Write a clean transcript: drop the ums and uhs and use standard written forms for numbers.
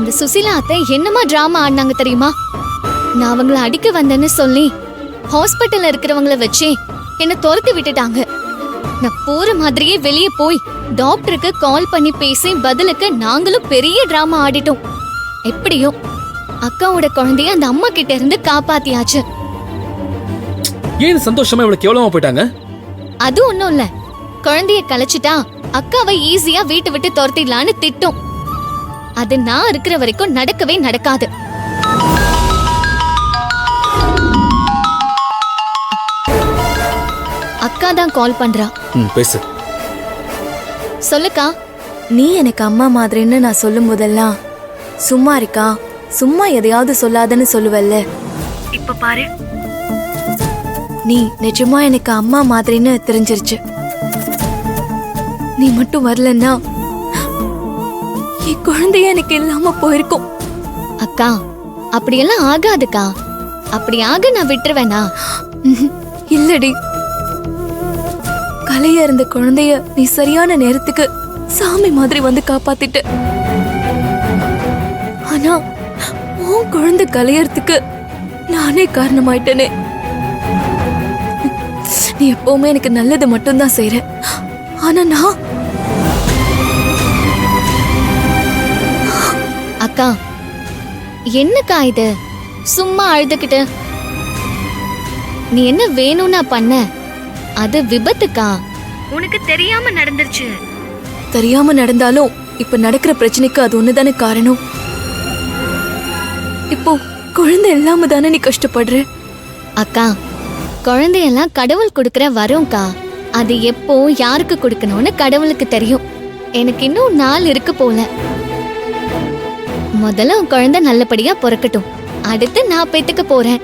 அந்த சுசிலா அத்தை என்னமா டிராமா ஆடினாங்க தெரியுமா? நான் அவங்கள அடிக்க வந்தேன்னு சொல்லி ஹாஸ்பிட்டல்ல இருக்கிறவங்கள வச்சு என்ன துரத்தி விட்டுட்டாங்க. நான் போற மாதிரியே வெளியே போய் டாக்டருக்கு கால் பண்ணி பேசி பதிலுக்கு நாங்களும் பெரிய டிராமா ஆடிட்டோம். எப்படியோ அக்காவோட குழந்தைய அந்த அம்மா கிட்ட இருந்து காப்பாத்தியாச்சு. ஏன் சந்தோஷமா இவ்வளவு கேவலமா போயிட்டாங்க? அது ஒண்ணும் இல்ல, குழந்தைய கலைச்சிட்டா அக்காவை ஈஸியா வீட்டை விட்டு துரத்திடலான்னு திட்டம். அது நான் இருக்கிற வரைக்கும் நடக்கவே நடக்காது. அக்கா தான் கால் பண்றா. பேசு. சொல்லுக்கா. நீ எனக்கு அம்மா மாதிரின்னு நான் சொல்லும் போதெல்லாம் சும்மா இருக்கா, சும்மா எதையாவது சொல்லாதன்னு சொல்லுவல்ல. இப்ப பாரு, நீ நிஜமா எனக்கு அம்மா மாதிரின்னு தெரிஞ்சிருச்சு. நீ மட்டும் வரலன்னா என் குழந்தைய எனக்கு இல்லாம போயிருக்கும். அக்கா அப்படியெல்லாம் ஆகாதுக்கா. அப்படி ஆக நான் விட்டுருவேனா? இல்லடி, கலைய இருந்த குழந்தைய நீ சரியான நேரத்துக்கு சாமி மாதிரி வந்து காப்பாத்திட்ட. ஆனா உன் குழந்தை கலையறதுக்கு நானே காரணமாயிட்டனே. நீ எப்பவுமே எனக்கு நல்லது மட்டும்தான் செய்யற. ஆனா நான் அக்கா என்னக்கா இது சும்மா அழுதுகிட்டு? நீ என்ன வேணும்னா பண்ண? அது விபத்துக்கா, உனக்கு தெரியாம நடந்துருச்சு. தெரியாம நடந்தாலும் இப்ப நடக்கிற பிரச்சனைக்கு அது ஒண்ணுதானே காரணம். இப்போ குழந்தை இல்லாம தானே நீ கஷ்டப்படுற. அக்கா குழந்தையெல்லாம் கடவுள் கொடுக்கற வரும்க்கா. அது எப்போ யாருக்கு கொடுக்கணும்னு கடவுளுக்கு தெரியும். எனக்கு இன்னும் நாள் இருக்கு போல. முதல்ல உன் குழந்தை நல்லபடியா பிறக்கட்டும், அடுத்து நான் பெத்துக்க போறேன்.